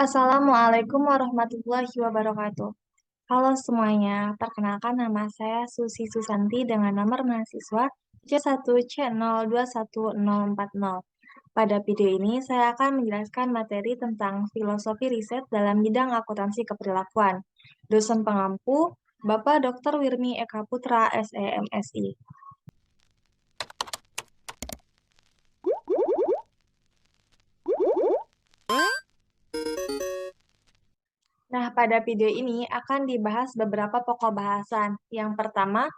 Assalamualaikum warahmatullahi wabarakatuh. Halo semuanya, perkenalkan nama saya Susi Susanti dengan nomor mahasiswa C1C021040. Pada video ini, saya akan menjelaskan materi tentang filosofi riset dalam bidang akuntansi keperilakuan. Dosen pengampu, Bapak Dr. Wirmi Eka Putra, SEMSI. Nah, pada video ini akan dibahas beberapa pokok bahasan. Yang pertama,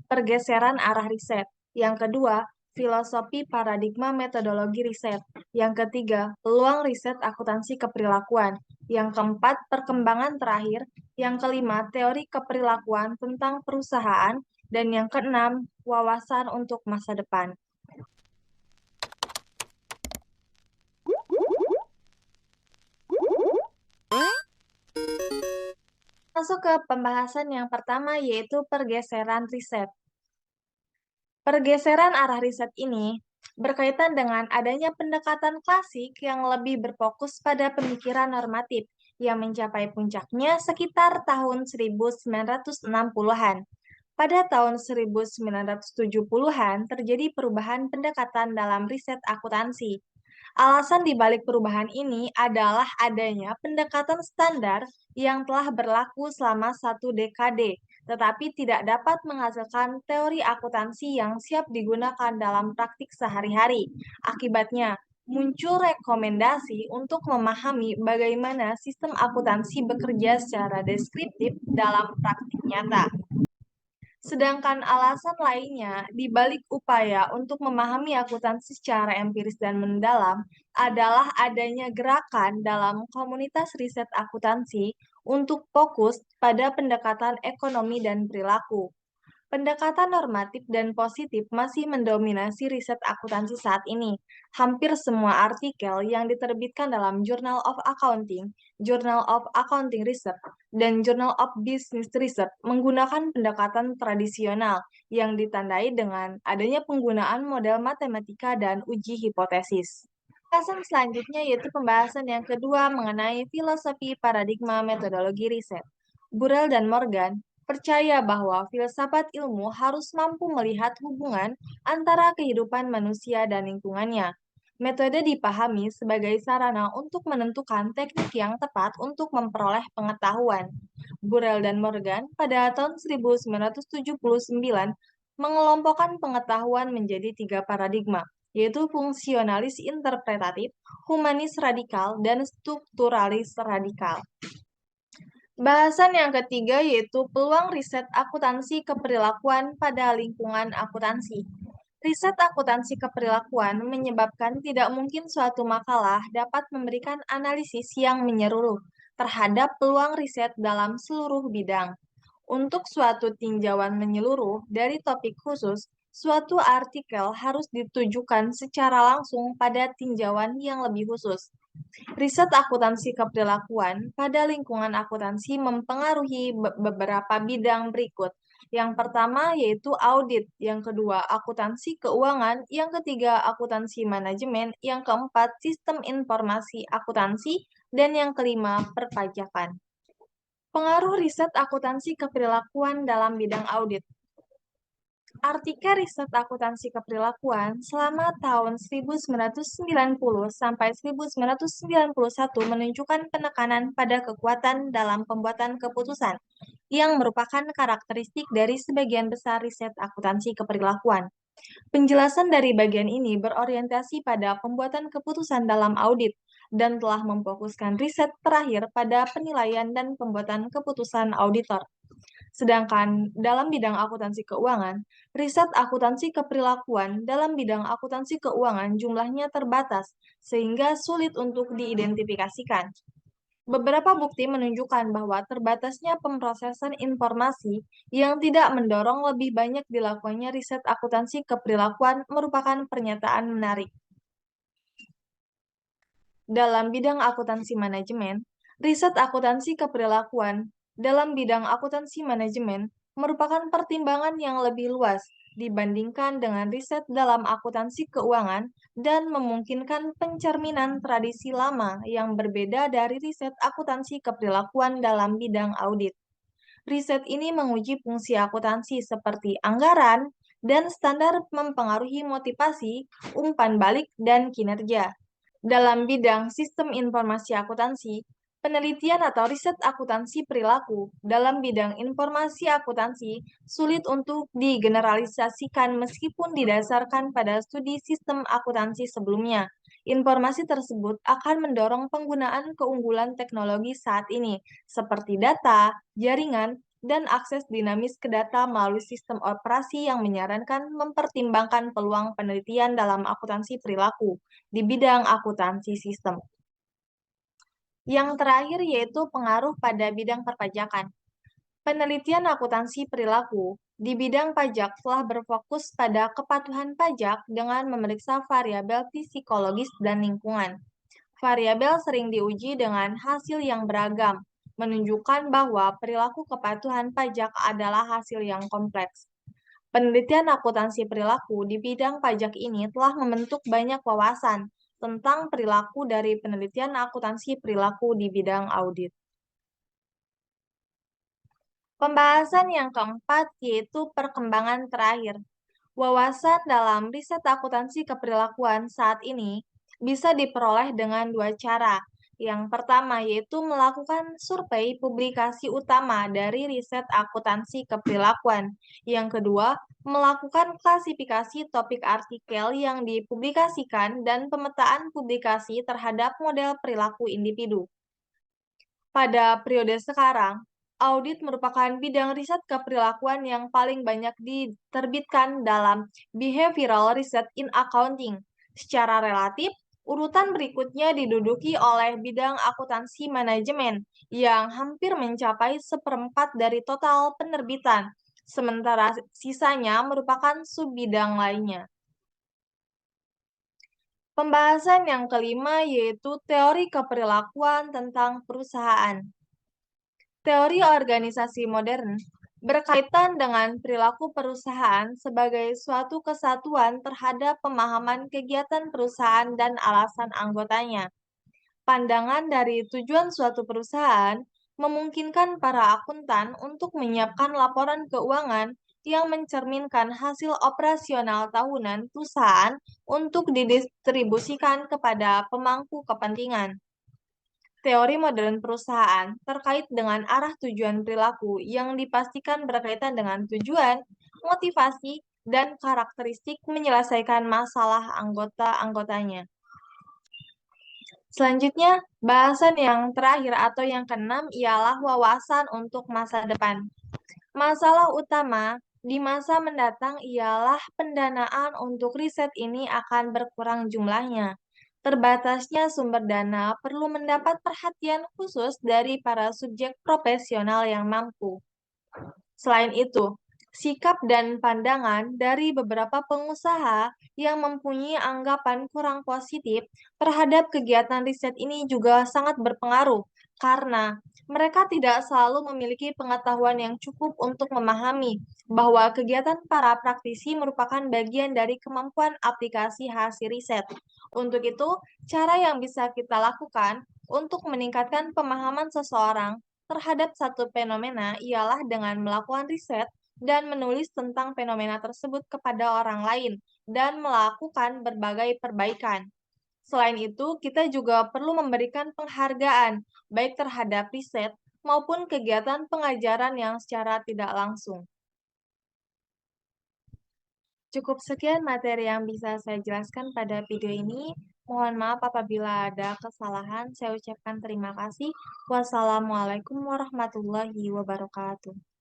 pergeseran arah riset. Yang kedua, filosofi paradigma metodologi riset. Yang ketiga, peluang riset akuntansi keperilakuan. Yang keempat, perkembangan terakhir. Yang kelima, teori keperilakuan tentang perusahaan. Dan yang keenam, wawasan untuk masa depan. Masuk ke pembahasan yang pertama, yaitu pergeseran riset. Pergeseran arah riset ini berkaitan dengan adanya pendekatan klasik yang lebih berfokus pada pemikiran normatif yang mencapai puncaknya sekitar tahun 1960-an. Pada tahun 1970-an terjadi perubahan pendekatan dalam riset akuntansi. Alasan dibalik perubahan ini adalah adanya pendekatan standar yang telah berlaku selama 1 dekade, tetapi tidak dapat menghasilkan teori akuntansi yang siap digunakan dalam praktik sehari-hari. Akibatnya, muncul rekomendasi untuk memahami bagaimana sistem akuntansi bekerja secara deskriptif dalam praktik nyata. Sedangkan alasan lainnya, di balik upaya untuk memahami akuntansi secara empiris dan mendalam, adalah adanya gerakan dalam komunitas riset akuntansi untuk fokus pada pendekatan ekonomi dan perilaku. Pendekatan normatif dan positif masih mendominasi riset akuntansi saat ini. Hampir semua artikel yang diterbitkan dalam Journal of Accounting, Journal of Accounting Research, dan Journal of Business Research menggunakan pendekatan tradisional yang ditandai dengan adanya penggunaan model matematika dan uji hipotesis. Pembahasan selanjutnya yaitu pembahasan yang kedua mengenai filosofi paradigma metodologi riset. Burrell dan Morgan percaya bahwa filsafat ilmu harus mampu melihat hubungan antara kehidupan manusia dan lingkungannya. Metode dipahami sebagai sarana untuk menentukan teknik yang tepat untuk memperoleh pengetahuan. Burrell dan Morgan pada tahun 1979 mengelompokkan pengetahuan menjadi 3 paradigma, yaitu fungsionalis interpretatif, humanis radikal, dan strukturalis radikal. Bahasan yang ketiga yaitu peluang riset akuntansi keperilakuan pada lingkungan akuntansi. Riset akuntansi keperilakuan menyebabkan tidak mungkin suatu makalah dapat memberikan analisis yang menyeluruh terhadap peluang riset dalam seluruh bidang. Untuk suatu tinjauan menyeluruh dari topik khusus, suatu artikel harus ditujukan secara langsung pada tinjauan yang lebih khusus. Riset akuntansi keperilakuan pada lingkungan akuntansi mempengaruhi beberapa bidang berikut. Yang pertama yaitu audit, yang kedua akuntansi keuangan, yang ketiga akuntansi manajemen, yang keempat sistem informasi akuntansi, dan yang kelima perpajakan. Pengaruh riset akuntansi keperilakuan dalam bidang audit. Artikel riset akuntansi keperilakuan selama tahun 1990 sampai 1991 menunjukkan penekanan pada kekuatan dalam pembuatan keputusan, yang merupakan karakteristik dari sebagian besar riset akuntansi keperilakuan. Penjelasan dari bagian ini berorientasi pada pembuatan keputusan dalam audit dan telah memfokuskan riset terakhir pada penilaian dan pembuatan keputusan auditor. Sedangkan dalam bidang akuntansi keuangan, riset akuntansi keperilakuan dalam bidang akuntansi keuangan jumlahnya terbatas, sehingga sulit untuk diidentifikasikan. Beberapa bukti menunjukkan bahwa terbatasnya pemrosesan informasi yang tidak mendorong lebih banyak dilakukannya riset akuntansi keperilakuan merupakan pernyataan menarik. Dalam bidang akuntansi manajemen, riset akuntansi keperilakuan dalam bidang akuntansi manajemen merupakan pertimbangan yang lebih luas dibandingkan dengan riset dalam akuntansi keuangan dan memungkinkan pencerminan tradisi lama yang berbeda dari riset akuntansi keperilakuan dalam bidang audit. Riset ini menguji fungsi akuntansi seperti anggaran dan standar mempengaruhi motivasi, umpan balik, dan kinerja. Dalam bidang sistem informasi akuntansi, penelitian atau riset akuntansi perilaku dalam bidang informasi akuntansi sulit untuk digeneralisasikan meskipun didasarkan pada studi sistem akuntansi sebelumnya. Informasi tersebut akan mendorong penggunaan keunggulan teknologi saat ini, seperti data, jaringan, dan akses dinamis ke data melalui sistem operasi yang menyarankan mempertimbangkan peluang penelitian dalam akuntansi perilaku di bidang akuntansi sistem. Yang terakhir yaitu pengaruh pada bidang perpajakan. Penelitian akuntansi perilaku di bidang pajak telah berfokus pada kepatuhan pajak dengan memeriksa variabel psikologis dan lingkungan. Variabel sering diuji dengan hasil yang beragam, menunjukkan bahwa perilaku kepatuhan pajak adalah hasil yang kompleks. Penelitian akuntansi perilaku di bidang pajak ini telah membentuk banyak wawasan tentang perilaku dari penelitian akuntansi perilaku di bidang audit. Pembahasan yang keempat yaitu perkembangan terakhir. Wawasan dalam riset akuntansi keperilakuan saat ini bisa diperoleh dengan dua cara. Yang pertama yaitu melakukan survei publikasi utama dari riset akuntansi keperilakuan. Yang kedua, melakukan klasifikasi topik artikel yang dipublikasikan dan pemetaan publikasi terhadap model perilaku individu. Pada periode sekarang, audit merupakan bidang riset keperilakuan yang paling banyak diterbitkan dalam Behavioral Research in Accounting. Secara relatif, urutan berikutnya diduduki oleh bidang akuntansi manajemen yang hampir mencapai seperempat dari total penerbitan, sementara sisanya merupakan sub-bidang lainnya. Pembahasan yang kelima yaitu teori keperilakuan tentang perusahaan. Teori organisasi modern berkaitan dengan perilaku perusahaan sebagai suatu kesatuan terhadap pemahaman kegiatan perusahaan dan alasan anggotanya. Pandangan dari tujuan suatu perusahaan memungkinkan para akuntan untuk menyiapkan laporan keuangan yang mencerminkan hasil operasional tahunan perusahaan untuk didistribusikan kepada pemangku kepentingan. Teori modern perusahaan terkait dengan arah tujuan perilaku yang dipastikan berkaitan dengan tujuan, motivasi, dan karakteristik menyelesaikan masalah anggota-anggotanya. Selanjutnya, bahasan yang terakhir atau yang keenam ialah wawasan untuk masa depan. Masalah utama di masa mendatang ialah pendanaan untuk riset ini akan berkurang jumlahnya. Terbatasnya sumber dana perlu mendapat perhatian khusus dari para subjek profesional yang mampu. Selain itu, sikap dan pandangan dari beberapa pengusaha yang mempunyai anggapan kurang positif terhadap kegiatan riset ini juga sangat berpengaruh karena mereka tidak selalu memiliki pengetahuan yang cukup untuk memahami bahwa kegiatan para praktisi merupakan bagian dari kemampuan aplikasi hasil riset. Untuk itu, cara yang bisa kita lakukan untuk meningkatkan pemahaman seseorang terhadap satu fenomena ialah dengan melakukan riset dan menulis tentang fenomena tersebut kepada orang lain dan melakukan berbagai perbaikan. Selain itu, kita juga perlu memberikan penghargaan baik terhadap riset maupun kegiatan pengajaran yang secara tidak langsung. Cukup sekian materi yang bisa saya jelaskan pada video ini. Mohon maaf apabila ada kesalahan. Saya ucapkan terima kasih. Wassalamualaikum warahmatullahi wabarakatuh.